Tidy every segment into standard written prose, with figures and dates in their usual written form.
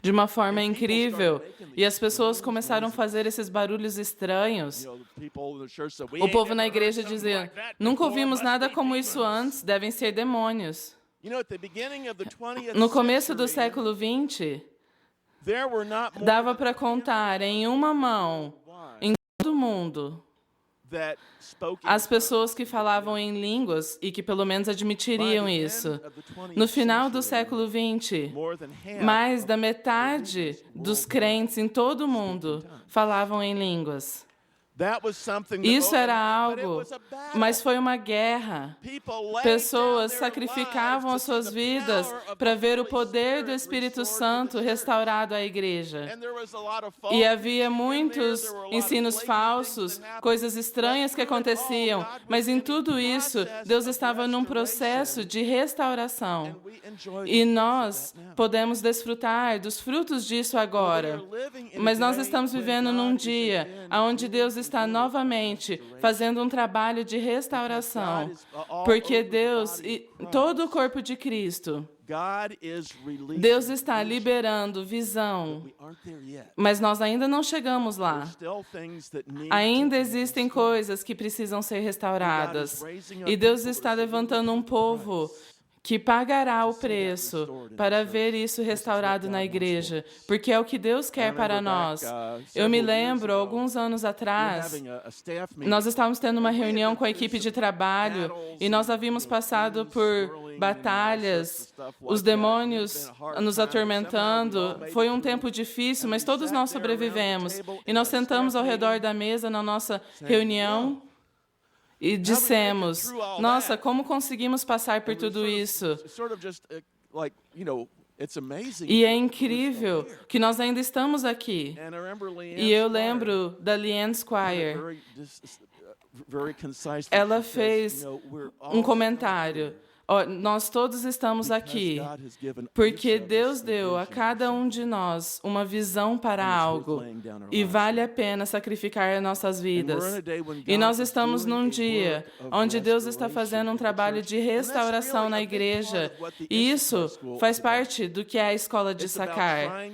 de uma forma incrível, e as pessoas começaram a fazer esses barulhos estranhos. O povo na igreja dizia, nunca ouvimos nada como isso antes, devem ser demônios. No começo do século XX, dava para contar em uma mão, em todo mundo, as pessoas que falavam em línguas e que pelo menos admitiriam isso. No final do século XX, mais da metade dos crentes em todo o mundo falavam em línguas. Isso era algo, mas foi uma guerra. Pessoas sacrificavam as suas vidas para ver o poder do Espírito Santo restaurado à igreja. E havia muitos ensinos falsos, coisas estranhas que aconteciam, mas em tudo isso, Deus estava num processo de restauração. E nós podemos desfrutar dos frutos disso agora. Mas nós estamos vivendo num dia onde Deus está novamente fazendo um trabalho de restauração, porque Deus e todo o corpo de Cristo, Deus está liberando visão, mas nós ainda não chegamos lá. Ainda existem coisas que precisam ser restauradas, e Deus está levantando um povo que pagará o preço para ver isso restaurado na igreja, porque é o que Deus quer para nós. Eu me lembro, alguns anos atrás, nós estávamos tendo uma reunião com a equipe de trabalho e nós havíamos passado por batalhas, os demônios nos atormentando. Foi um tempo difícil, mas todos nós sobrevivemos. E nós sentamos ao redor da mesa na nossa reunião e dissemos, nossa, como conseguimos passar por tudo isso? E é incrível que nós ainda estamos aqui. E eu lembro da Leanne Squire. Ela fez um comentário. Nós todos estamos aqui porque Deus deu a cada um de nós uma visão para algo e vale a pena sacrificar nossas vidas. E nós estamos num dia onde Deus está fazendo um trabalho de restauração na igreja e isso faz parte do que é a escola de Sacar.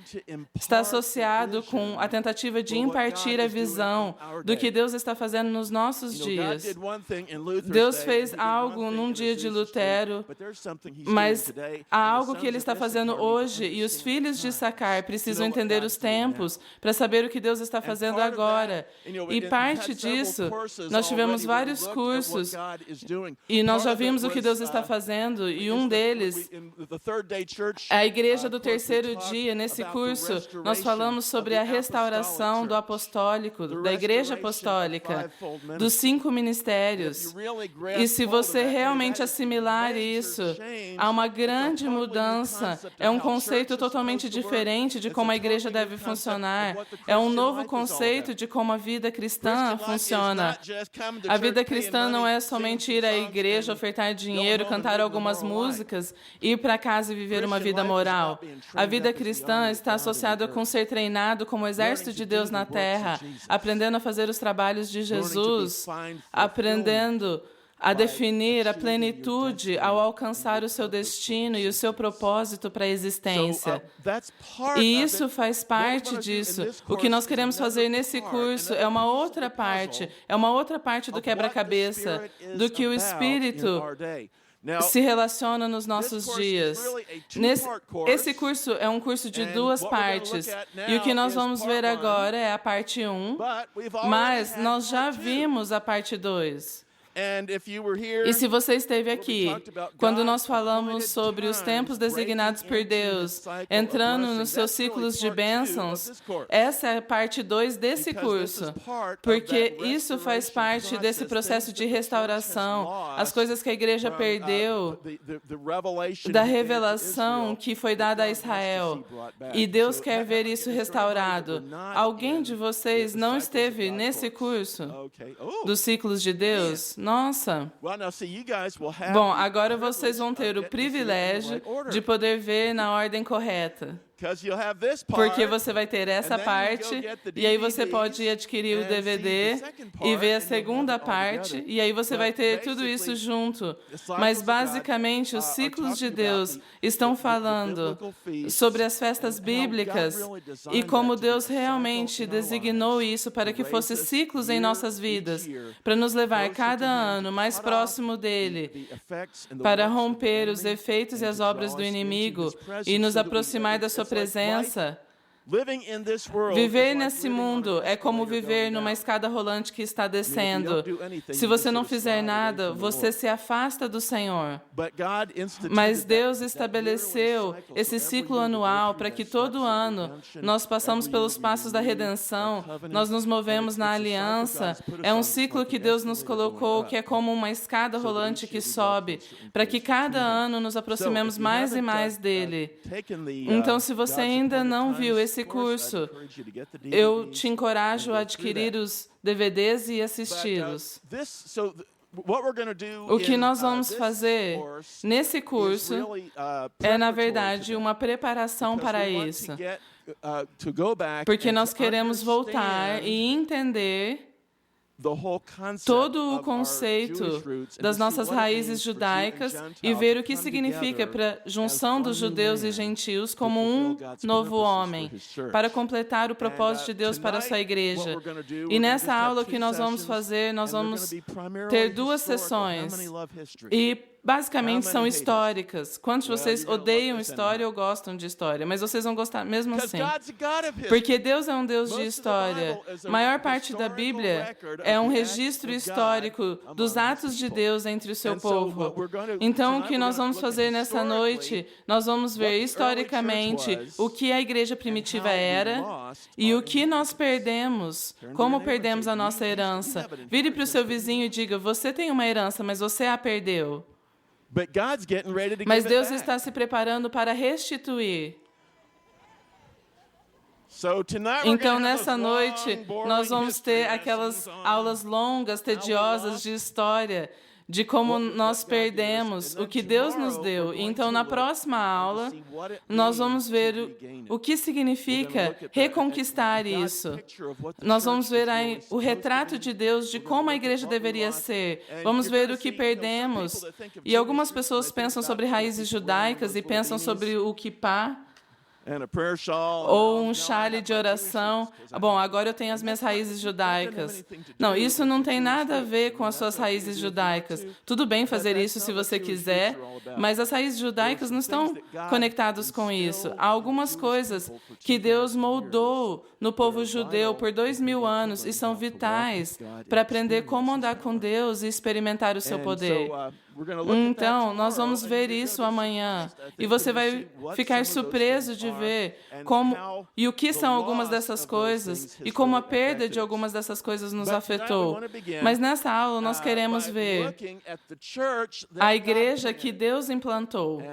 Está associado com a tentativa de impartir a visão do que Deus está fazendo nos nossos dias. Deus fez algo num dia de Lutero, mas há algo que Ele está fazendo hoje e os filhos de Sacar precisam entender os tempos para saber o que Deus está fazendo agora. E parte disso, nós tivemos vários cursos e nós já vimos o que Deus está fazendo e um deles, a Igreja do Terceiro Dia, nesse curso, nós falamos sobre a restauração do apostólico, da Igreja Apostólica, dos 5 ministérios. E se você realmente assimilar isso, há uma grande mudança, é um conceito totalmente diferente de como a igreja deve funcionar, é um novo conceito de como a vida cristã funciona. A vida cristã não é somente ir à igreja, ofertar dinheiro, cantar algumas músicas, ir para casa e viver uma vida moral. A vida cristã está associada com ser treinado como o exército de Deus na terra, aprendendo a fazer os trabalhos de Jesus, aprendendo a definir a plenitude ao alcançar o seu destino e o seu propósito para a existência. E isso faz parte disso. O que nós queremos fazer nesse curso é uma outra parte do quebra-cabeça, do que o Espírito se relaciona nos nossos dias. Esse curso é um curso de 2 partes, e o que nós vamos ver agora é a parte 1, mas nós já vimos a parte 2. E se você esteve aqui, quando nós falamos sobre os tempos designados por Deus, entrando nos seus ciclos de bênçãos, essa é a parte 2 desse curso, porque isso faz parte desse processo de restauração, as coisas que a igreja perdeu, da revelação que foi dada a Israel, e Deus quer ver isso restaurado. Alguém de vocês não esteve nesse curso dos ciclos de Deus? Nossa! Bom, agora vocês vão ter o privilégio de poder ver na ordem correta. Porque você vai ter essa parte, e aí você pode adquirir o DVD e ver a segunda parte, e aí você vai ter tudo isso junto. Mas, basicamente, os ciclos de Deus estão falando sobre as festas bíblicas e como Deus realmente designou isso para que fosse ciclos em nossas vidas, para nos levar cada ano mais próximo dele, para romper os efeitos e as obras do inimigo e nos aproximar da sua presença. Viver nesse mundo é como viver numa escada rolante que está descendo. Se você não fizer nada, você se afasta do Senhor. Mas Deus estabeleceu esse ciclo anual para que todo ano nós passamos pelos passos da redenção, nós nos movemos na aliança. É um ciclo que Deus nos colocou, que é como uma escada rolante que sobe, para que cada ano nos aproximemos mais e mais dele. Então, se você ainda não viu esse curso, eu te encorajo a adquirir os DVDs e assisti-los. O que nós vamos fazer nesse curso é, na verdade, uma preparação para isso. Porque nós queremos voltar e entender todo o conceito das nossas raízes judaicas e ver o que significa para a junção dos judeus e gentios como um novo homem, para completar o propósito de Deus para a sua igreja. E nessa aula que nós vamos fazer, nós vamos ter 2 sessões. E basicamente são históricas. Quantos de vocês odeiam história ou gostam de história? Mas vocês vão gostar mesmo assim. Porque Deus é um Deus de história. A maior parte da Bíblia é um registro histórico dos atos de Deus entre o seu povo. Então, o que nós vamos fazer nessa noite, nós vamos ver historicamente o que a igreja primitiva era e o que nós perdemos, como perdemos a nossa herança. Vire para o seu vizinho e diga, você tem uma herança, mas você a perdeu. Mas Deus está se preparando para restituir. Então, nessa noite, nós vamos ter aquelas aulas longas, tediosas de história, de como nós perdemos o que Deus nos deu. Então, na próxima aula, nós vamos ver o que significa reconquistar isso. Nós vamos ver aí o retrato de Deus de como a igreja deveria ser. Vamos ver o que perdemos. E algumas pessoas pensam sobre raízes judaicas e pensam sobre o kippah, ou um chale de oração. Bom, agora eu tenho as minhas raízes judaicas. Não, isso não tem nada a ver com as suas raízes judaicas. Tudo bem fazer isso se você quiser, mas as raízes judaicas não estão conectadas com isso. Há algumas coisas que Deus moldou no povo judeu por 2000 anos e são vitais para aprender como andar com Deus e experimentar o seu poder. Então, nós vamos ver isso amanhã. E você vai ficar surpreso de ver como e o que são algumas dessas coisas e como a perda de algumas dessas coisas nos afetou. Mas nessa aula nós queremos ver a igreja que Deus implantou.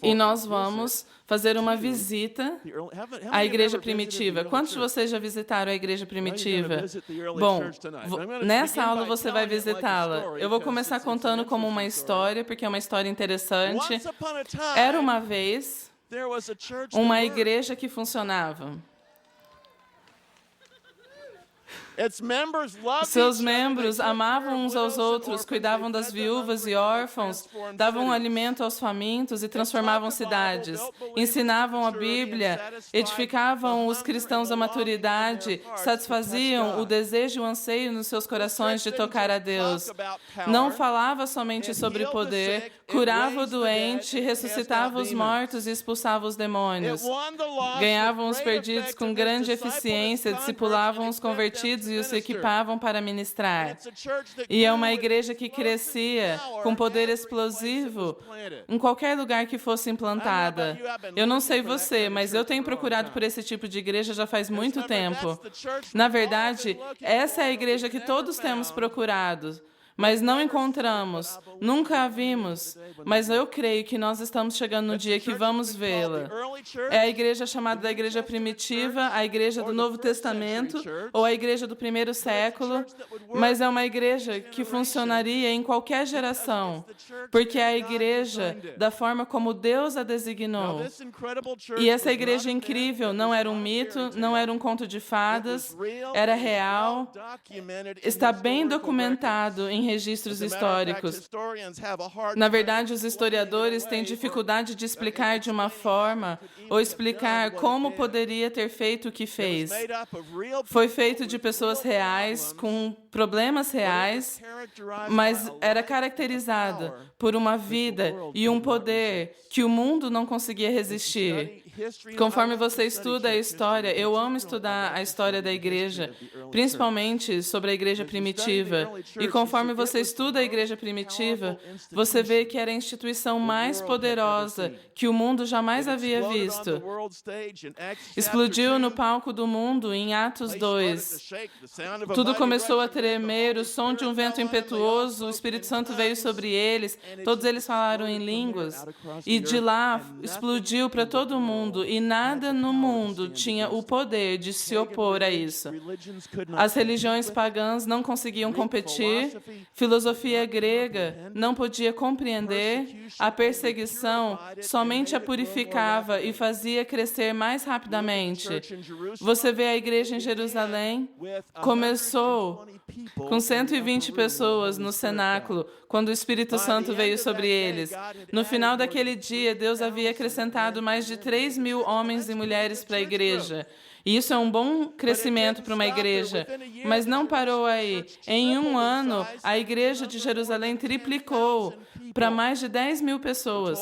E nós vamos fazer uma visita à igreja primitiva. Quantos de vocês já visitaram a igreja primitiva? Bom, nessa aula você vai visitá-la. Eu vou começar contando como uma história, porque é uma história interessante. Era uma vez uma igreja que funcionava. Seus membros amavam uns aos outros, cuidavam das viúvas e órfãos, davam alimento aos famintos e transformavam cidades, ensinavam a Bíblia, edificavam os cristãos à maturidade, satisfaziam o desejo e o anseio nos seus corações de tocar a Deus. Não falava somente sobre poder, curava o doente, ressuscitava os mortos e expulsava os demônios. Ganhavam os perdidos com grande eficiência, discipulavam os convertidos e os equipavam para ministrar. E é uma igreja que crescia com poder explosivo em qualquer lugar que fosse implantada. Eu não sei você, mas eu tenho procurado por esse tipo de igreja já faz muito tempo. Na verdade, essa é a igreja que todos temos procurado. mas não encontramos, nunca a vimos, mas eu creio que nós estamos chegando no dia que vamos vê-la. É a igreja chamada da igreja primitiva, a igreja do Novo Testamento, ou a igreja do primeiro século, mas é uma igreja que funcionaria em qualquer geração, porque é a igreja da forma como Deus a designou. E essa igreja incrível não era um mito, não era um conto de fadas, era real, está bem documentado em registros históricos. Na verdade, os historiadores têm dificuldade de explicar de uma forma ou explicar como poderia ter feito o que fez. Foi feito de pessoas reais, com problemas reais, mas era caracterizada por uma vida e um poder que o mundo não conseguia resistir. Conforme você estuda a história, eu amo estudar a história da igreja, principalmente sobre a igreja primitiva. E conforme você estuda a igreja primitiva, você vê que era a instituição mais poderosa que o mundo jamais havia visto. Explodiu no palco do mundo em Atos 2. Tudo começou a tremer, o som de um vento impetuoso, o Espírito Santo veio sobre eles, todos eles falaram em línguas. E de lá explodiu para todo mundo. E nada no mundo tinha o poder de se opor a isso. As religiões pagãs não conseguiam competir, filosofia grega não podia compreender, a perseguição somente a purificava e fazia crescer mais rapidamente. Você vê a igreja em Jerusalém, começou com 120 pessoas no cenáculo, quando o Espírito Santo veio sobre eles. No final daquele dia, Deus havia acrescentado mais de 3.000 homens e mulheres para a igreja. E isso é um bom crescimento para uma igreja. Mas não parou aí. Em um ano, a igreja de Jerusalém triplicou para mais de 10.000 pessoas.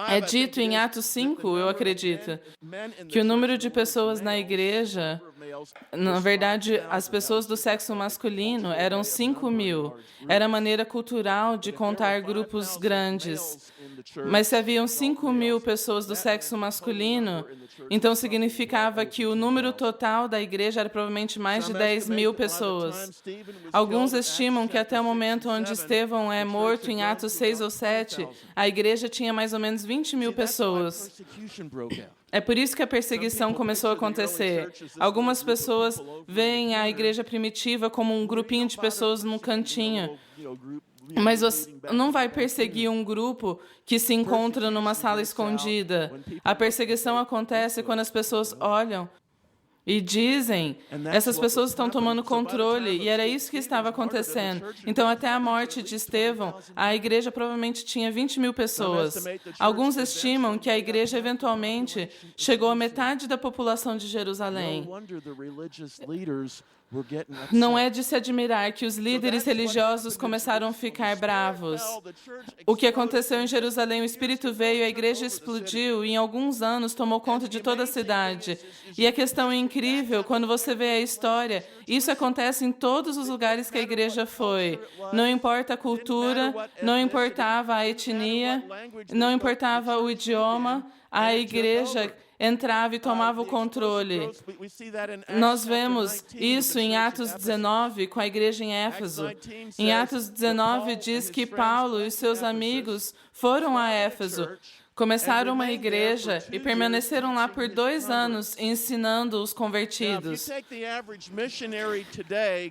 É dito em Atos 5, eu acredito, que o número de pessoas na igreja, na verdade, as pessoas do sexo masculino eram 5.000. Era a maneira cultural de contar grupos grandes. Mas se haviam 5.000 pessoas do sexo masculino, então significava que o número total da igreja era provavelmente mais de 10.000 pessoas. Alguns estimam que até o momento onde Estevão é morto, em Atos 6 ou 7, a igreja tinha mais ou menos 20.000 pessoas. É por isso que a perseguição começou a acontecer. Algumas pessoas veem a igreja primitiva como um grupinho de pessoas num cantinho. Mas você não vai perseguir um grupo que se encontra numa sala escondida. A perseguição acontece quando as pessoas olham e dizem, essas pessoas estão tomando controle, e era isso que estava acontecendo. Então, até a morte de Estevão, a igreja provavelmente tinha 20.000 pessoas. Alguns estimam que a igreja, eventualmente, chegou a metade da população de Jerusalém. Não é de se admirar que os líderes religiosos começaram a ficar bravos. O que aconteceu em Jerusalém, o Espírito veio, a igreja explodiu e em alguns anos tomou conta de toda a cidade. E a questão é incrível, quando você vê a história, isso acontece em todos os lugares que a igreja foi. Não importa a cultura, não importava a etnia, não importava o idioma, a igreja entrava e tomava o controle. Nós vemos isso em Atos 19, com a igreja em Éfeso. Em Atos 19 diz que Paulo e seus amigos foram a Éfeso, começaram uma igreja e permaneceram lá por 2 anos ensinando os convertidos.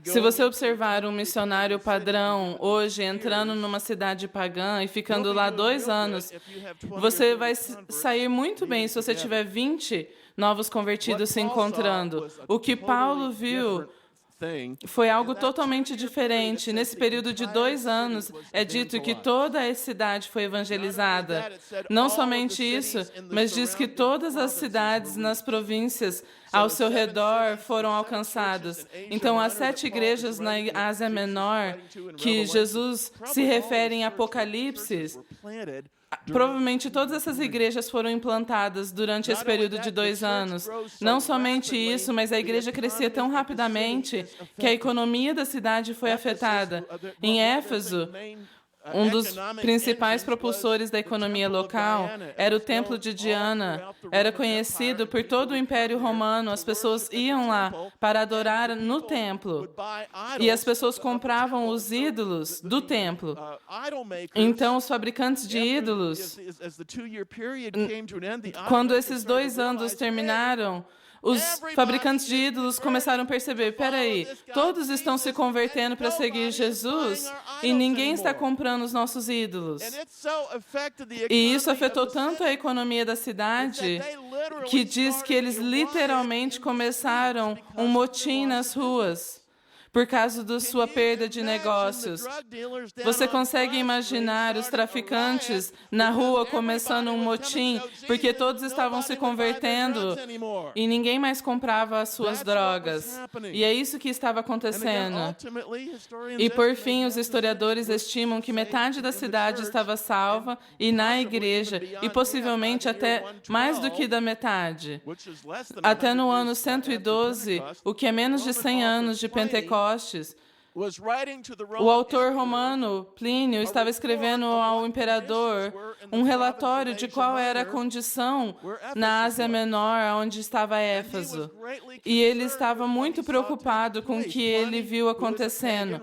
Se você observar um missionário padrão hoje entrando numa cidade pagã e ficando lá 2 anos, você vai sair muito bem se você tiver 20 novos convertidos se encontrando. O que Paulo viu foi algo totalmente diferente. Nesse período de 2 anos, é dito que toda a cidade foi evangelizada. Não somente isso, mas diz que todas as cidades nas províncias ao seu redor foram alcançadas. Então, as 7 igrejas na Ásia Menor, que Jesus se refere em Apocalipse, provavelmente todas essas igrejas foram implantadas durante esse período de 2 anos. Não somente isso, mas a igreja crescia tão rapidamente que a economia da cidade foi afetada. Em Éfeso, Um dos principais propulsores da economia local era o Templo de Diana. Era conhecido por todo o Império Romano. As pessoas iam lá para adorar no templo. E as pessoas compravam os ídolos do templo. Então, os fabricantes de ídolos, quando esses 2 anos terminaram, os fabricantes de ídolos começaram a perceber, peraí, todos estão se convertendo para seguir Jesus e ninguém está comprando os nossos ídolos. E isso afetou tanto a economia da cidade que diz que eles literalmente começaram um motim nas ruas por causa da sua perda de negócios. Você consegue imaginar os traficantes na rua começando um motim porque todos estavam se convertendo e ninguém mais comprava as suas drogas. E é isso que estava acontecendo. E por fim, os historiadores estimam que metade da cidade estava salva e na igreja, e possivelmente até mais do que da metade. Até no ano 112, o que é menos de 100 anos de Pentecostes, o autor romano, Plínio, estava escrevendo ao imperador um relatório de qual era a condição na Ásia Menor, onde estava Éfeso. E ele estava muito preocupado com o que ele viu acontecendo.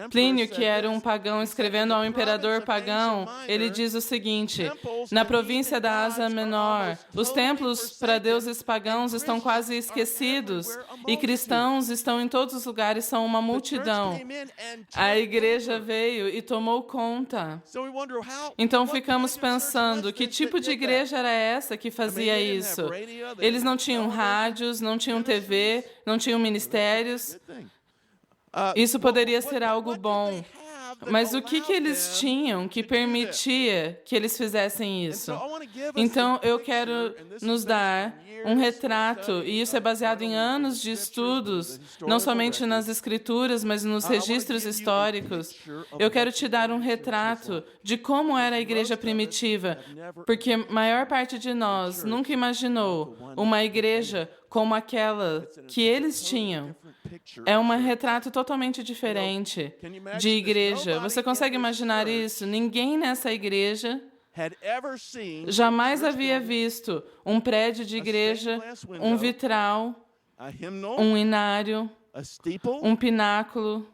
Plínio, que era um pagão, escrevendo ao imperador pagão, ele diz o seguinte: na província da Ásia Menor, os templos para deuses pagãos estão quase esquecidos e cristãos estão em todos os lugares, são uma multidão. A igreja veio e tomou conta. Então ficamos pensando, que tipo de igreja era essa que fazia isso? Eles não tinham rádios, não tinham TV, não tinham ministérios. Isso poderia ser algo bom. Mas o que eles tinham que permitia que eles fizessem isso? Então, eu quero nos dar um retrato, e isso é baseado em anos de estudos, não somente nas escrituras, mas nos registros históricos. Eu quero te dar um retrato de como era a igreja primitiva, porque a maior parte de nós nunca imaginou uma igreja como aquela que eles tinham. É um retrato totalmente diferente de igreja. Você consegue imaginar isso? Ninguém nessa igreja jamais havia visto um prédio de igreja, um vitral, um inário, um pináculo,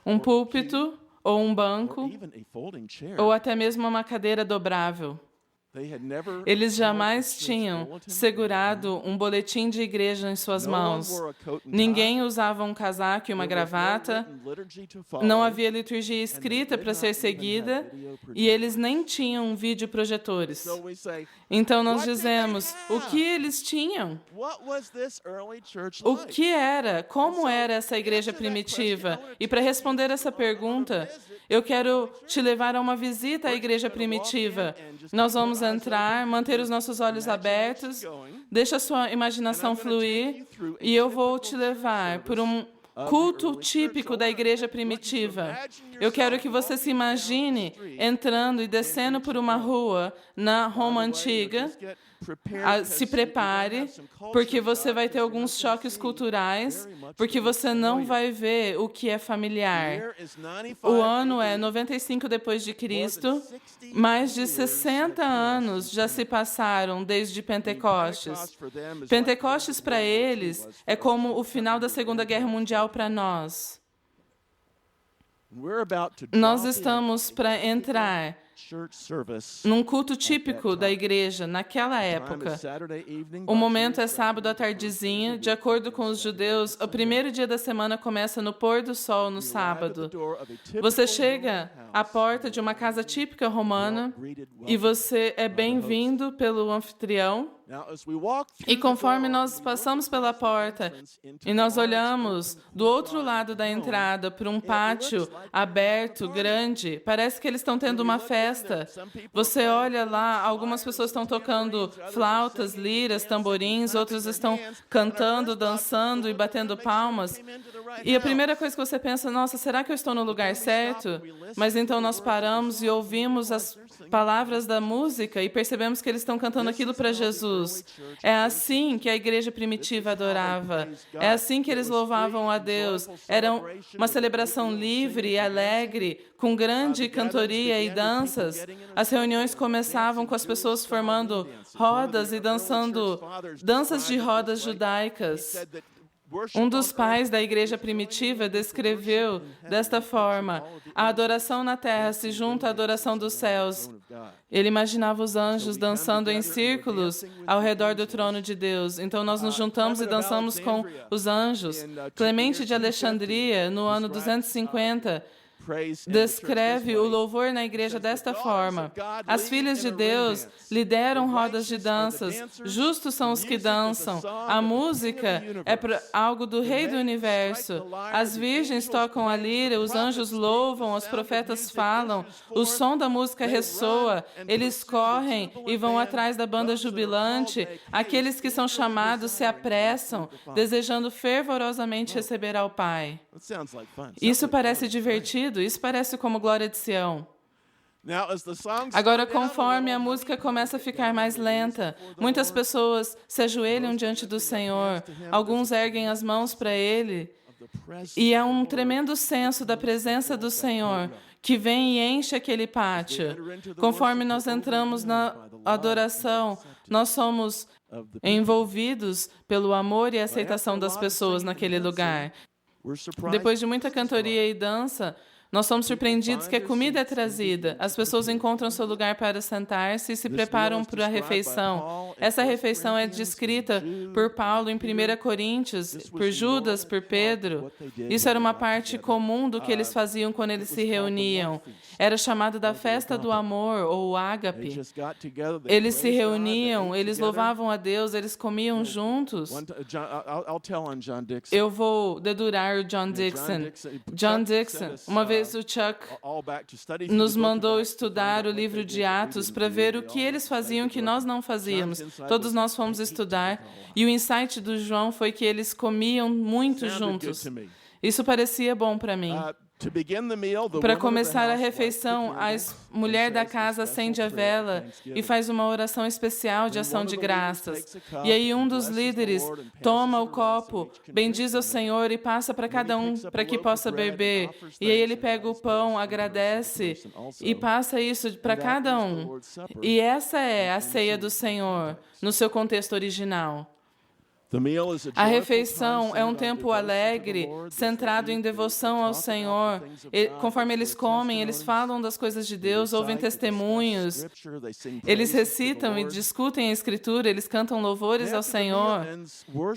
um púlpito ou um banco, ou até mesmo uma cadeira dobrável. Eles jamais tinham segurado um boletim de igreja em suas mãos. Ninguém usava um casaco e uma gravata. Não havia liturgia escrita para ser seguida. E eles nem tinham videoprojetores. Então nós dizemos, o que eles tinham? O que era? Como era essa igreja primitiva? E para responder essa pergunta, eu quero te levar a uma visita à igreja primitiva. Nós vamos entrar, manter os nossos olhos abertos, deixa a sua imaginação fluir, e eu vou te levar por um culto típico da igreja primitiva. Eu quero que você se imagine entrando e descendo por uma rua na Roma Antiga. Se prepare, porque você vai ter alguns choques culturais, porque você não vai ver o que é familiar. O ano é 95 depois de Cristo. Mais de 60 anos já se passaram desde Pentecostes. Pentecostes para eles é como o final da Segunda Guerra Mundial para nós. Nós estamos para entrar num culto típico da igreja naquela época. O momento é sábado à tardezinha. De acordo com os judeus, o primeiro dia da semana começa no pôr do sol no sábado. Você chega à porta de uma casa típica romana e você é bem-vindo pelo anfitrião. E conforme nós passamos pela porta e nós olhamos do outro lado da entrada para um pátio aberto, grande, parece que eles estão tendo uma festa. Você olha lá, algumas pessoas estão tocando flautas, liras, tamborins, outros estão cantando, dançando e batendo palmas. E a primeira coisa que você pensa, nossa, será que eu estou no lugar certo? Mas então nós paramos e ouvimos palavras da música e percebemos que eles estão cantando aquilo para Jesus. É assim que a igreja primitiva adorava. É assim que eles louvavam a Deus. Era uma celebração livre e alegre, com grande cantoria e danças. As reuniões começavam com as pessoas formando rodas e dançando danças de rodas judaicas. Um dos pais da igreja primitiva descreveu desta forma: a adoração na terra se junta à adoração dos céus. Ele imaginava os anjos dançando em círculos ao redor do trono de Deus. Então nós nos juntamos e dançamos com os anjos. Clemente de Alexandria, no ano 250, descreve o louvor na igreja desta forma: as filhas de Deus lideram rodas de danças, justos são os que dançam, a música é algo do Rei do Universo, as virgens tocam a lira, os anjos louvam, os profetas falam, o som da música ressoa, eles correm e vão atrás da banda jubilante, aqueles que são chamados se apressam, desejando fervorosamente receber ao Pai. Isso parece divertido. Isso parece como Glória de Sião. Agora, conforme a música começa a ficar mais lenta, muitas pessoas se ajoelham diante do Senhor, alguns erguem as mãos para Ele, e é um tremendo senso da presença do Senhor que vem e enche aquele pátio. Conforme nós entramos na adoração, nós somos envolvidos pelo amor e a aceitação das pessoas naquele lugar. Depois de muita cantoria e dança, nós somos surpreendidos que a comida é trazida. As pessoas encontram seu lugar para sentar-se e se preparam para a refeição. Essa refeição é descrita por Paulo em 1 Coríntios, por Judas, por Pedro. Isso era uma parte comum do que eles faziam quando eles se reuniam. Era chamado da festa do amor, ou ágape. Eles se reuniam, eles louvavam a Deus, eles comiam juntos. Eu vou dedurar o John Dixon. John Dixon, uma vez o Chuck nos mandou estudar o livro de Atos para ver o que eles faziam que nós não fazíamos. Todos nós fomos estudar e o insight do João foi que eles comiam muito juntos. Isso parecia bom para mim. Para começar a refeição, a mulher da casa acende a vela e faz uma oração especial de ação de graças. E aí um dos líderes toma o copo, bendiz ao Senhor e passa para cada um para que possa beber. E aí ele pega o pão, agradece e passa isso para cada um. E essa é a ceia do Senhor, no seu contexto original. A refeição é um tempo alegre, centrado em devoção ao Senhor. Conforme eles comem, eles falam das coisas de Deus, ouvem testemunhos, eles recitam e discutem a Escritura, eles cantam louvores ao Senhor.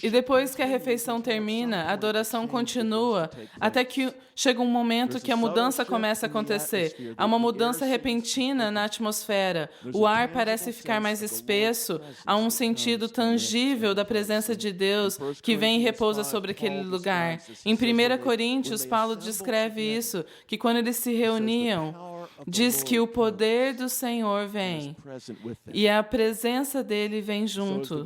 E depois que a refeição termina, a adoração continua, até que chega um momento que a mudança começa a acontecer. Há uma mudança repentina na atmosfera. O ar parece ficar mais espesso, há um sentido tangível da presença de Deus que vem e repousa sobre aquele lugar. Em 1 Coríntios, Paulo descreve isso, que quando eles se reuniam, diz que o poder do Senhor vem e a presença dele vem junto.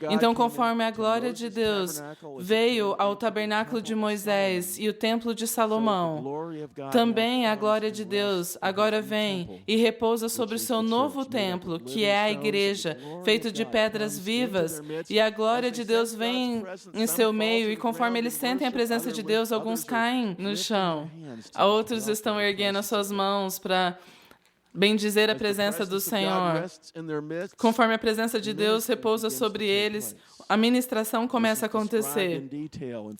Então, conforme a glória de Deus veio ao tabernáculo de Moisés e o templo de Salomão, também a glória de Deus agora vem e repousa sobre o seu novo templo, que é a igreja, feito de pedras vivas, e a glória de Deus vem em seu meio, e conforme eles sentem a presença de Deus, alguns caem no chão, outros estão erguendo as suas mãos para bendizer a presença do Senhor. Conforme a presença de Deus repousa sobre eles, a ministração começa a acontecer.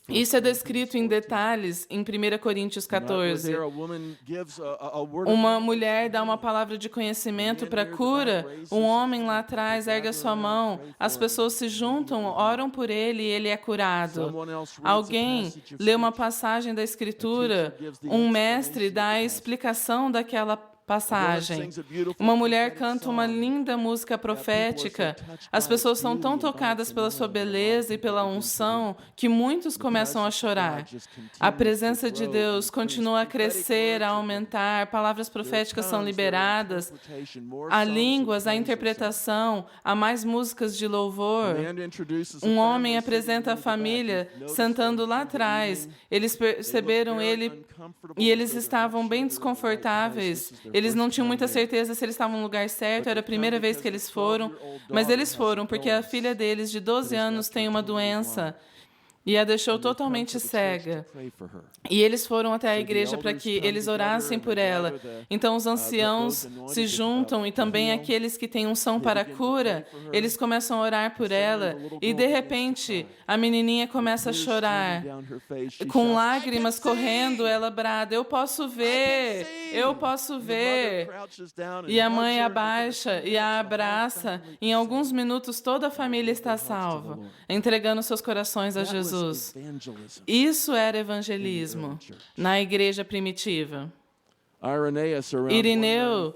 Isso é descrito em detalhes em 1 Coríntios 14. Uma mulher dá uma palavra de conhecimento para cura, um homem lá atrás ergue a sua mão, as pessoas se juntam, oram por ele e ele é curado. Alguém lê uma passagem da Escritura, um mestre dá a explicação daquela passagem. Uma mulher canta uma linda música profética. As pessoas são tão tocadas pela sua beleza e pela unção que muitos começam a chorar. A presença de Deus continua a crescer, a aumentar. Palavras proféticas são liberadas. Há línguas, há interpretação, há mais músicas de louvor. Um homem apresenta a família sentando lá atrás. Eles perceberam ele e eles estavam bem desconfortáveis. Eles não tinham muita certeza se eles estavam no lugar certo, era a primeira vez que eles foram, mas eles foram porque a filha deles, de 12 anos, tem uma doença e a deixou totalmente cega. E eles foram até a igreja para que eles orassem por ela. Então os anciãos se juntam e também aqueles que têm unção para a cura, eles começam a orar por ela e de repente a menininha começa a chorar. Com lágrimas correndo, ela brada: "Eu posso ver! Eu posso ver!" E a mãe abaixa e a abraça. Em alguns minutos toda a família está salva, entregando seus corações a Jesus. Isso era evangelismo na igreja primitiva. Irineu,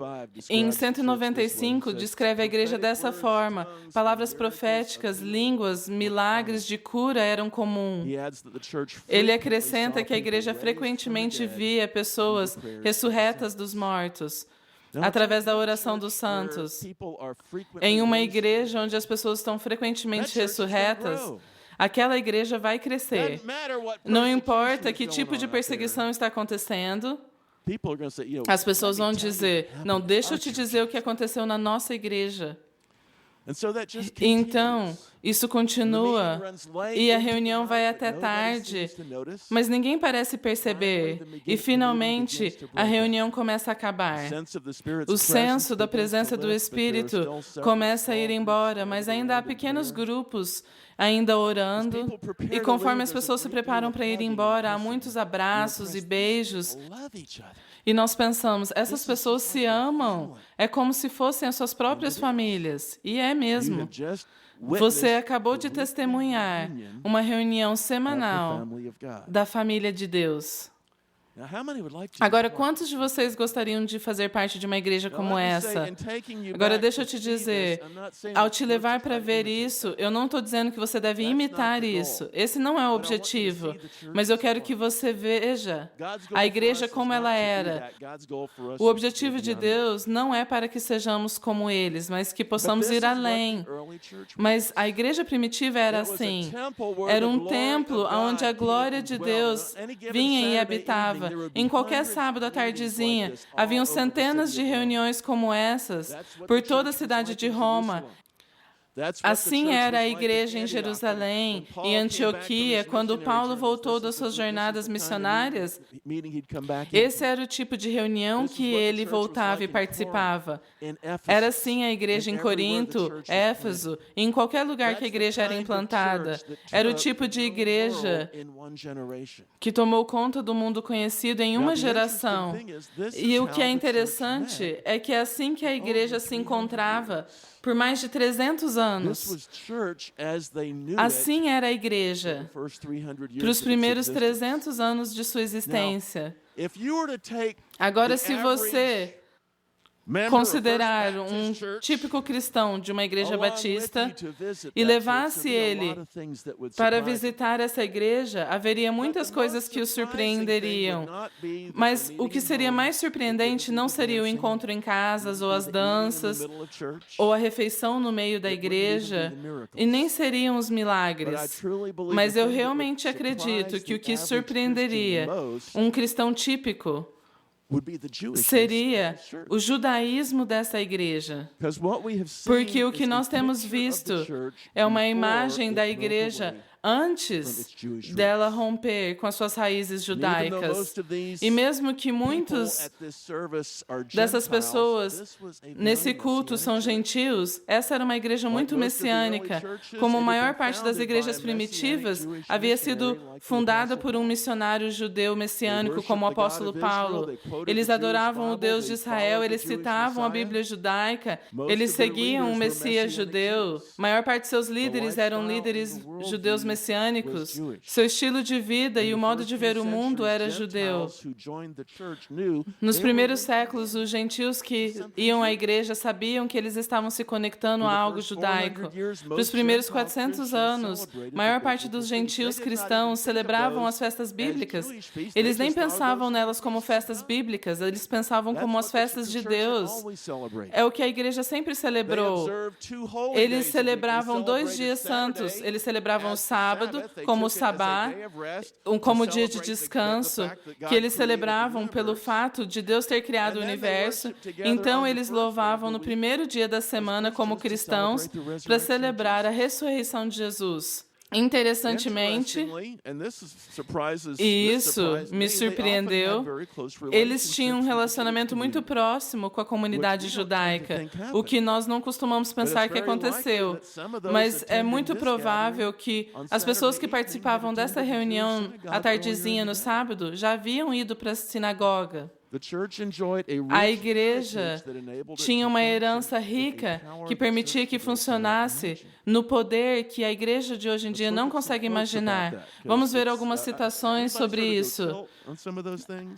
em 195, descreve a igreja dessa forma: palavras proféticas, línguas, milagres de cura eram comum. Ele acrescenta que a igreja frequentemente via pessoas ressurretas dos mortos através da oração dos santos. Em uma igreja onde as pessoas estão frequentemente ressurretas, aquela igreja vai crescer. Não importa que tipo de perseguição está acontecendo, as pessoas vão dizer: "Não, deixa eu te dizer o que aconteceu na nossa igreja." Então, isso continua e a reunião vai até tarde, mas ninguém parece perceber. E, finalmente, a reunião começa a acabar. O senso da presença do Espírito começa a ir embora, mas ainda há pequenos grupos ainda orando. E conforme as pessoas se preparam para ir embora, há muitos abraços e beijos. E nós pensamos: essas pessoas se amam. É como se fossem as suas próprias famílias. E é mesmo. Você acabou de testemunhar uma reunião semanal da família de Deus. Agora, quantos de vocês gostariam de fazer parte de uma igreja como essa? Agora, deixa eu te dizer, ao te levar para ver isso, eu não estou dizendo que você deve imitar isso. Esse não é o objetivo. Mas eu quero que você veja a igreja como ela era. O objetivo de Deus não é para que sejamos como eles, mas que possamos ir além. Mas a igreja primitiva era assim. Era um templo onde a glória de Deus vinha e habitava. Em qualquer sábado à tardezinha, haviam centenas de reuniões como essas por toda a cidade de Roma. Assim era a igreja em Jerusalém, em Antioquia, quando Paulo voltou das suas jornadas missionárias. Esse era o tipo de reunião que ele voltava e participava. Era assim a igreja em Corinto, Éfeso, e em qualquer lugar que a igreja era implantada. Era o tipo de igreja que tomou conta do mundo conhecido em uma geração. E o que é interessante é que é assim que a igreja se encontrava por mais de 300 anos. Assim era a igreja para os primeiros 300 anos de sua existência. Agora, se você considerar um típico cristão de uma igreja batista e levasse ele para visitar essa igreja, haveria muitas coisas que o surpreenderiam. Mas o que seria mais surpreendente não seria o encontro em casas, ou as danças, ou a refeição no meio da igreja, e nem seriam os milagres. Mas eu realmente acredito que o que surpreenderia um cristão típico seria o judaísmo dessa igreja. Porque o que nós temos visto é uma imagem da igreja antes dela romper com as suas raízes judaicas. E mesmo que muitos dessas pessoas nesse culto são gentios, essa era uma igreja muito messiânica. Como a maior parte das igrejas primitivas havia sido fundada por um missionário judeu messiânico, como o apóstolo Paulo. Eles adoravam o Deus de Israel, eles citavam a Bíblia judaica, eles seguiam o Messias judeu. A maior parte de seus líderes eram líderes judeus messiânicos. Seu estilo de vida e o modo de ver o mundo era judeu. Nos primeiros séculos, os gentios que iam à igreja sabiam que eles estavam se conectando a algo judaico. Para os primeiros 400 anos, a maior parte dos gentios cristãos celebravam as festas bíblicas. Eles nem pensavam nelas como festas bíblicas, eles pensavam como as festas de Deus. É o que a igreja sempre celebrou. Eles celebravam 2 dias santos. Eles celebravam o sábado sábado como sabá, como dia de descanso, que eles celebravam pelo fato de Deus ter criado o universo. Então, eles louvavam no primeiro dia da semana como cristãos para celebrar a ressurreição de Jesus. Interessantemente, e isso me surpreendeu, eles tinham um relacionamento muito próximo com a comunidade judaica, o que nós não costumamos pensar que aconteceu. Mas é muito provável que as pessoas que participavam dessa reunião à tardezinha no sábado já haviam ido para a sinagoga. A igreja tinha uma herança rica que permitia que funcionasse no poder que a igreja de hoje em dia não consegue imaginar. Vamos ver algumas citações sobre isso.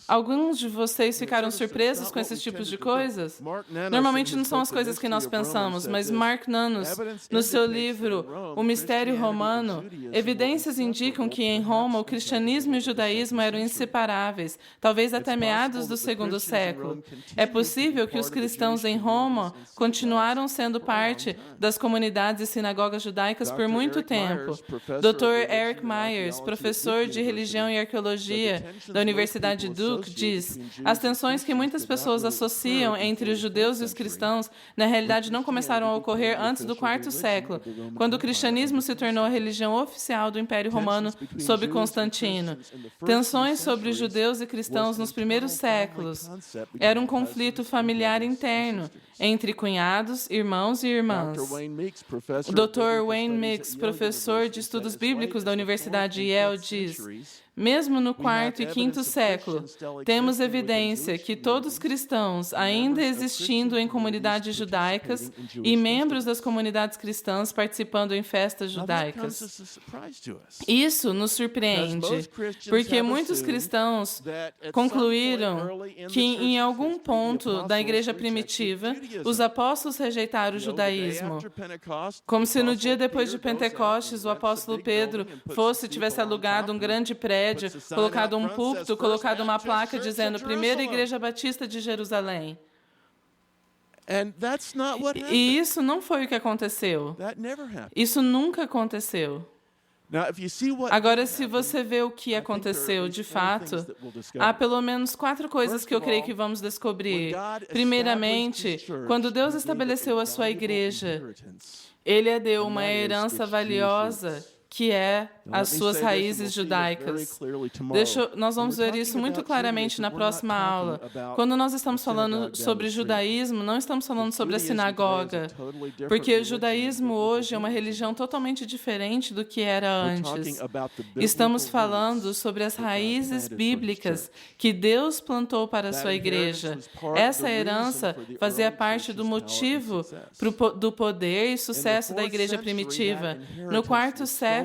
Alguns de vocês ficaram surpresos com esses tipos de coisas? Normalmente não são as coisas que nós pensamos, mas Mark Nanos, no seu livro O Mistério Romano, evidências indicam que em Roma o cristianismo e o judaísmo eram inseparáveis, talvez até meados do segundo século. É possível que os cristãos em Roma continuaram sendo parte das comunidades e sinagogas judaicas por muito tempo. Dr. Eric Myers, professor de religião e arqueologia da Universidade Duke, diz: as tensões que muitas pessoas associam entre os judeus e os cristãos, na realidade não começaram a ocorrer antes do IV século, quando o cristianismo se tornou a religião oficial do Império Romano sob Constantino. Tensões sobre os judeus e cristãos nos primeiros séculos era um conflito familiar interno entre cunhados, irmãos e irmãs. O Dr. Wayne Mix, professor de estudos bíblicos da Universidade Yale, diz: mesmo no IV e V século, temos evidência que todos os cristãos, ainda existindo em comunidades judaicas, e membros das comunidades cristãs participando em festas judaicas. Isso nos surpreende, porque muitos cristãos concluíram que, em algum ponto da igreja primitiva, os apóstolos rejeitaram o judaísmo. Como se no dia depois de Pentecostes, o apóstolo Pedro tivesse alugado um grande prédio, colocado um púlpito, colocado uma placa dizendo Primeira Igreja Batista de Jerusalém. E isso não foi o que aconteceu. Isso nunca aconteceu. Agora, se você vê o que aconteceu de fato, há pelo menos 4 coisas que eu creio que vamos descobrir. Primeiramente, quando Deus estabeleceu a sua igreja, Ele deu uma herança valiosa, que é as suas raízes judaicas. Nós vamos ver isso muito claramente na próxima aula. Quando nós estamos falando sobre judaísmo, não estamos falando sobre a sinagoga, porque o judaísmo hoje é uma religião totalmente diferente do que era antes. Estamos falando sobre as raízes bíblicas que Deus plantou para a sua igreja. Essa herança fazia parte do motivo do poder e sucesso da igreja primitiva. No IV século,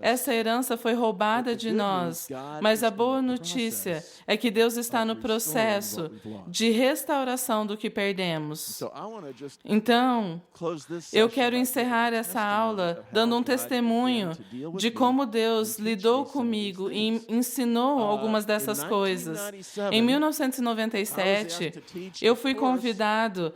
essa herança foi roubada de nós, mas a boa notícia é que Deus está no processo de restauração do que perdemos. Então, eu quero encerrar essa aula dando um testemunho de como Deus lidou comigo e ensinou algumas dessas coisas. Em 1997, eu fui convidado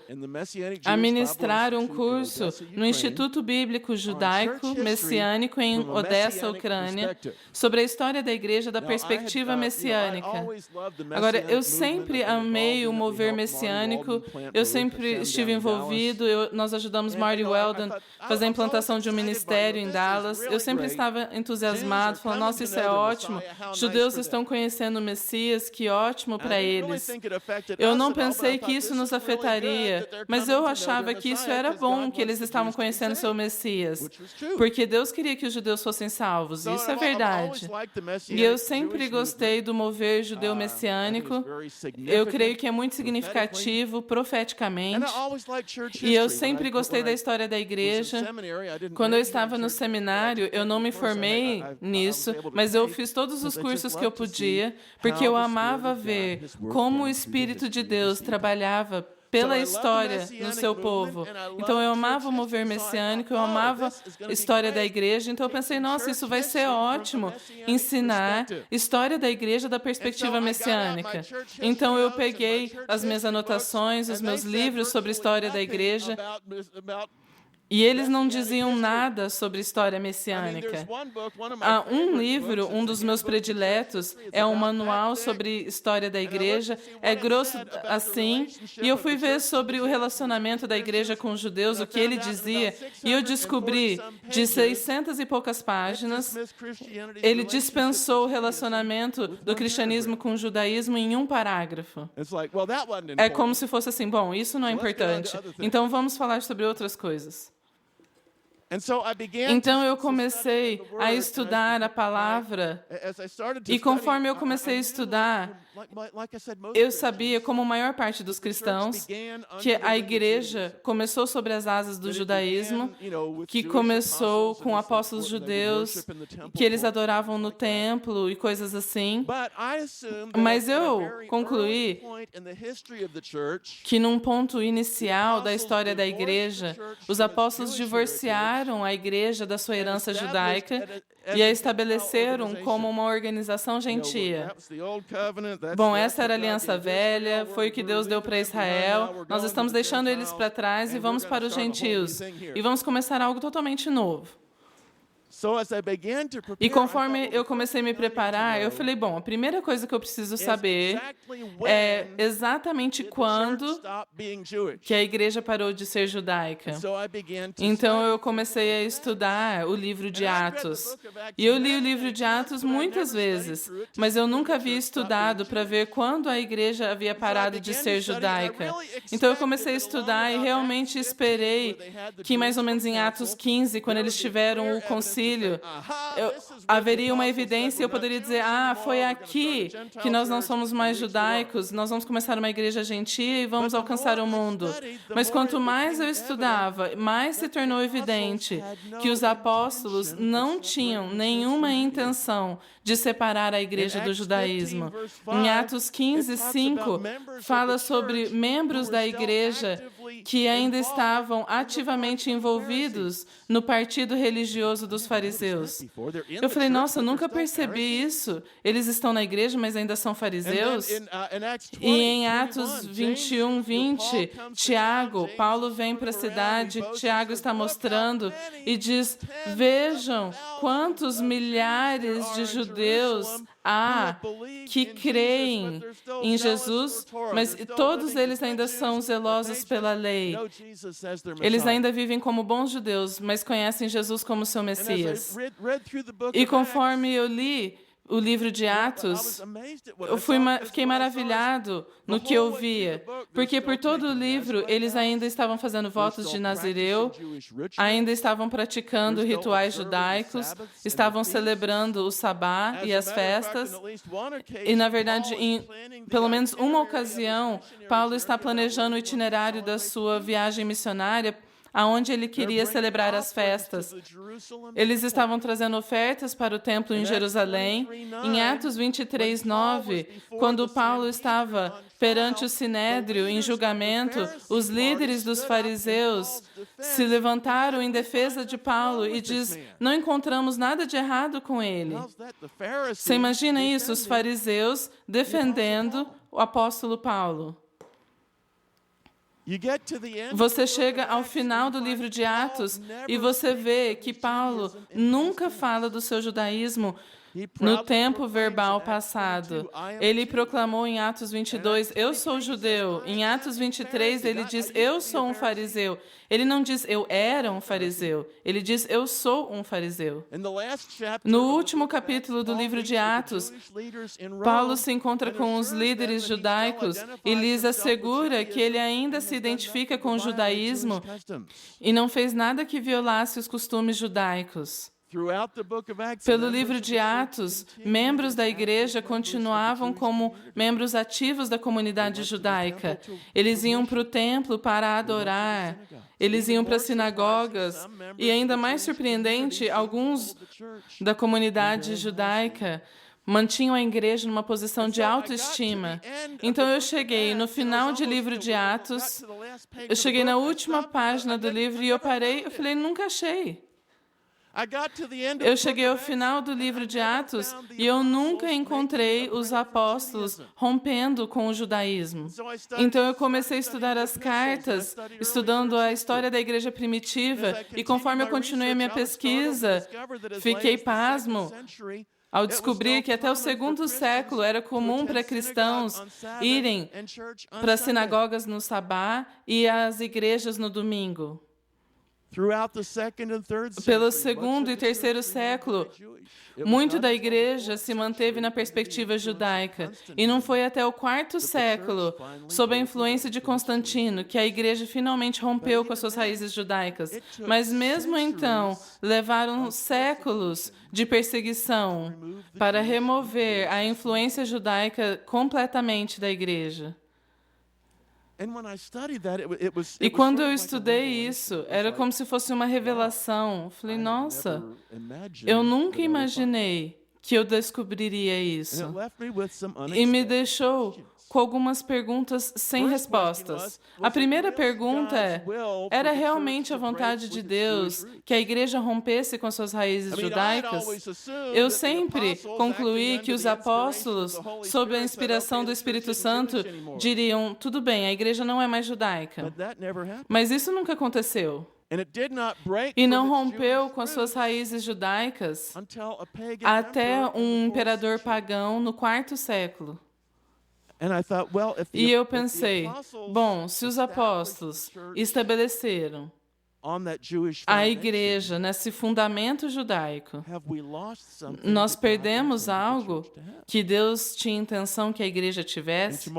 a ministrar um curso no Instituto Bíblico Judaico Messiânico em Odessa, Ucrânia, sobre a história da igreja da perspectiva messiânica. Agora, eu sempre amei o mover messiânico, eu sempre estive envolvido, nós ajudamos Marty Weldon a fazer a implantação de um ministério em Dallas. Eu sempre estava entusiasmado, falando, nossa, isso é ótimo, judeus estão conhecendo o Messias, que ótimo para eles. Eu não pensei que isso nos afetaria, mas eu achava que isso era bom, que eles estavam conhecendo o seu Messias, porque Deus queria que os judeus fossem salvos, isso é verdade. E eu sempre gostei do mover judeu messiânico, eu creio que é muito significativo profeticamente, e eu sempre gostei da história da igreja. Quando eu estava no seminário, eu não me formei nisso, mas eu fiz todos os cursos que eu podia, porque eu amava ver como o Espírito de Deus trabalhava pela história no seu povo. Então, eu amava o mover messiânico, eu amava a história da igreja. Então, eu pensei, nossa, isso vai ser ótimo, ensinar história da igreja da perspectiva messiânica. Então, eu peguei as minhas anotações, os meus livros sobre história da igreja, E eles não diziam nada sobre história messiânica. Há um livro, um dos meus prediletos, é um manual sobre história da igreja. É grosso assim. E eu fui ver sobre o relacionamento da igreja com os judeus, o que ele dizia. E eu descobri, de 600 e poucas páginas, ele dispensou o relacionamento do cristianismo com o judaísmo em um parágrafo. É como se fosse assim, bom, isso não é importante. Então vamos falar sobre outras coisas. Então eu comecei a estudar a palavra e conforme eu comecei a estudar, eu sabia, como a maior parte dos cristãos, que a igreja começou sobre as asas do judaísmo, que começou com apóstolos judeus, que eles adoravam no templo e coisas assim. Mas eu concluí que num ponto inicial da história da igreja, os apóstolos divorciaram a igreja da sua herança judaica e a estabeleceram como uma organização gentia. Bom, essa era a aliança velha, foi o que Deus deu para Israel. Nós estamos deixando eles para trás e vamos para os gentios. E vamos começar algo totalmente novo. E conforme eu comecei a me preparar, eu falei, bom, a primeira coisa que eu preciso saber é exatamente quando que a igreja parou de ser judaica. Então eu comecei a estudar o livro de Atos. E eu li o livro de Atos muitas vezes, mas eu nunca havia estudado para ver quando a igreja havia parado de ser judaica. Então eu comecei a estudar e realmente esperei que mais ou menos em Atos 15, quando eles tiveram o concílio, haveria uma evidência e eu poderia dizer, foi aqui que nós não somos mais judaicos, nós vamos começar uma igreja gentia e vamos alcançar o mundo. Mas quanto mais eu estudava, mais se tornou evidente que os apóstolos não tinham nenhuma intenção de separar a igreja do judaísmo. Em Atos 15, 5, fala sobre membros da igreja que ainda estavam ativamente envolvidos no partido religioso dos fariseus. Eu falei, nossa, eu nunca percebi isso. Eles estão na igreja, mas ainda são fariseus? E em Atos 21, 20, Paulo vem para a cidade, Tiago está mostrando e diz, vejam quantos milhares de judeus há que creem em Jesus, mas todos eles ainda são zelosos pela lei. Eles ainda vivem como bons judeus, mas conhecem Jesus como seu Messias. E conforme eu li o livro de Atos, eu fiquei maravilhado no que eu via, porque por todo o livro eles ainda estavam fazendo votos de Nazireu, ainda estavam praticando rituais judaicos, estavam celebrando o Sabá e as festas, e na verdade, em pelo menos uma ocasião, Paulo está planejando o itinerário da sua viagem missionária, aonde ele queria celebrar as festas. Eles estavam trazendo ofertas para o templo em Jerusalém. Em Atos 23, 9, quando Paulo estava perante o Sinédrio em julgamento, os líderes dos fariseus se levantaram em defesa de Paulo e diz, não encontramos nada de errado com ele. Você imagina isso, os fariseus defendendo o apóstolo Paulo. Você chega ao final do livro de Atos e você vê que Paulo nunca fala do seu judaísmo no tempo verbal passado. Ele proclamou em Atos 22, eu sou judeu. Em Atos 23, ele diz, eu sou um fariseu. Ele não diz, eu era um fariseu. Ele diz, eu sou um fariseu. No último capítulo do livro de Atos, Paulo se encontra com os líderes judaicos e lhes assegura que ele ainda se identifica com o judaísmo e não fez nada que violasse os costumes judaicos. Pelo livro de Atos, membros da igreja continuavam como membros ativos da comunidade judaica. Eles iam para o templo para adorar, eles iam para as sinagogas, e ainda mais surpreendente, alguns da comunidade judaica mantinham a igreja numa posição de autoestima. Então eu cheguei no final do livro de Atos, eu cheguei na última página do livro e eu parei, eu falei, nunca achei. Eu cheguei ao final do livro de Atos e eu nunca encontrei os apóstolos rompendo com o judaísmo. Então eu comecei a estudar as cartas, estudando a história da igreja primitiva, e conforme eu continuei a minha pesquisa, fiquei pasmo ao descobrir que até o 2º século era comum para cristãos irem para as sinagogas no sabá e às igrejas no domingo. Pelo 2º e 3º século, muito da igreja se manteve na perspectiva judaica. E não foi até o 4º século, sob a influência de Constantino, que a igreja finalmente rompeu com as suas raízes judaicas. Mas mesmo então, levaram séculos de perseguição para remover a influência judaica completamente da igreja. E quando eu estudei isso, era como se fosse uma revelação. Falei, nossa, eu nunca imaginei que eu descobriria isso. E me deixou com algumas perguntas sem respostas. A primeira pergunta é: era realmente a vontade de Deus que a igreja rompesse com suas raízes judaicas? Eu sempre concluí que os apóstolos, sob a inspiração do Espírito Santo, diriam: tudo bem, a igreja não é mais judaica. Mas isso nunca aconteceu. E não rompeu com as suas raízes judaicas até um imperador pagão no 4º século. E eu pensei, bom, se os apóstolos estabeleceram a igreja nesse fundamento judaico, nós perdemos algo que Deus tinha intenção que a igreja tivesse?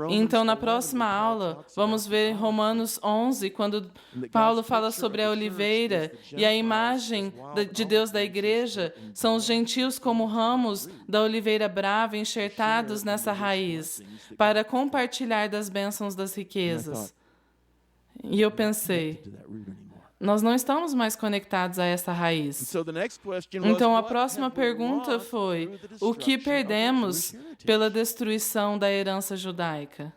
Então, na próxima aula, vamos ver Romanos 11, quando Paulo fala sobre a oliveira e a imagem de Deus da igreja são os gentios como ramos da oliveira brava enxertados nessa raiz, para compartilhar das bênçãos das riquezas. E eu pensei, nós não estamos mais conectados a essa raiz. Então, a próxima pergunta foi: o que perdemos pela destruição da herança judaica?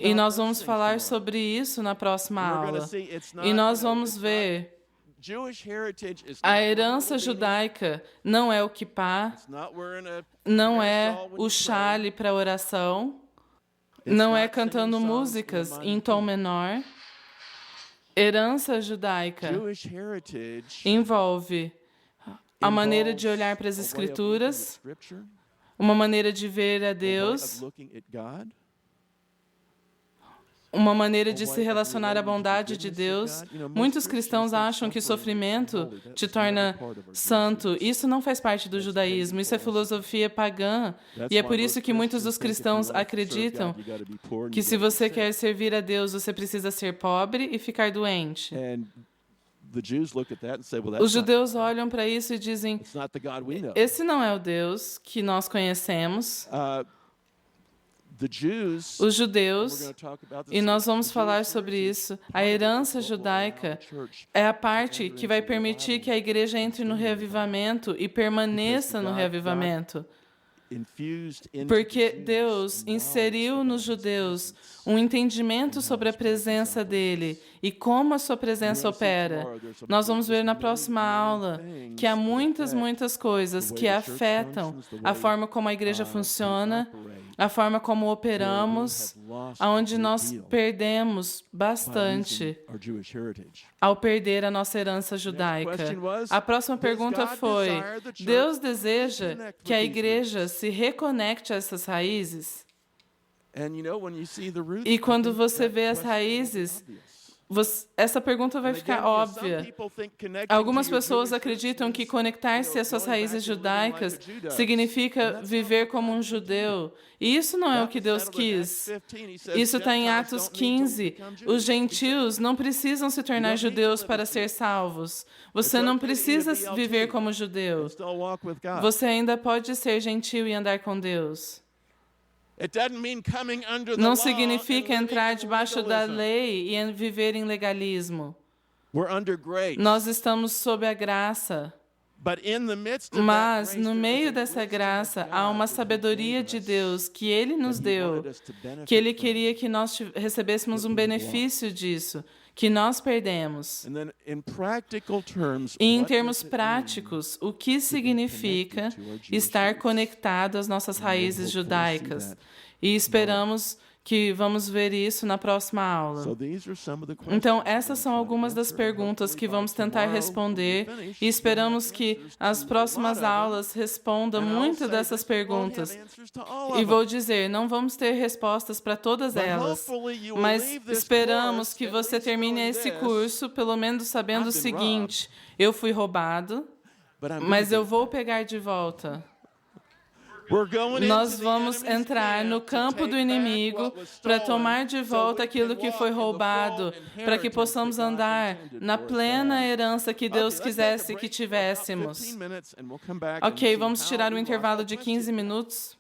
E nós vamos falar sobre isso na próxima aula. E nós vamos ver a herança judaica não é o kippá, não é o chale para oração, não é cantando músicas em tom menor. Herança judaica envolve a maneira de olhar para as Escrituras, uma maneira de ver a Deus, uma maneira de se relacionar à bondade de Deus. Muitos cristãos acham que sofrimento te torna santo. Isso não faz parte do judaísmo, isso é filosofia pagã. E é por isso que muitos dos cristãos acreditam que se você quer servir a Deus, você precisa ser pobre e ficar doente. Os judeus olham para isso e dizem, esse não é o Deus que nós conhecemos. Os judeus, e nós vamos falar sobre isso, a herança judaica é a parte que vai permitir que a igreja entre no reavivamento e permaneça no reavivamento. Porque Deus inseriu nos judeus um entendimento sobre a presença dele e como a sua presença opera. Nós vamos ver na próxima aula que há muitas coisas que afetam a forma como a igreja funciona, a forma como operamos, aonde nós perdemos bastante ao perder a nossa herança judaica. A próxima pergunta foi: Deus deseja que a igreja se reconecte a essas raízes? E quando você vê as raízes, essa pergunta vai ficar óbvia. Algumas pessoas acreditam que conectar-se às suas raízes judaicas significa viver como um judeu. E isso não é o que Deus quis. Isso está em Atos 15. Os gentios não precisam se tornar judeus para ser salvos. Você não precisa viver como judeu. Você ainda pode ser gentio e andar com Deus. Não significa entrar debaixo da lei e viver em legalismo. Nós estamos sob a graça. Mas, no meio dessa graça, há uma sabedoria de Deus que Ele nos deu, que Ele queria que nós recebêssemos um benefício disso, que nós perdemos. E, em termos práticos, o que significa estar conectado às nossas raízes judaicas? E esperamos que vamos ver isso na próxima aula. Então, essas são algumas das perguntas que vamos tentar responder e esperamos que as próximas aulas respondam muitas dessas perguntas. E vou dizer, não vamos ter respostas para todas elas, mas esperamos que você termine esse curso pelo menos sabendo o seguinte: eu fui roubado, mas eu vou pegar de volta. Nós vamos entrar no campo do inimigo para tomar de volta aquilo que foi roubado, para que possamos andar na plena herança que Deus quisesse que tivéssemos. Ok, vamos tirar um intervalo de 15 minutos.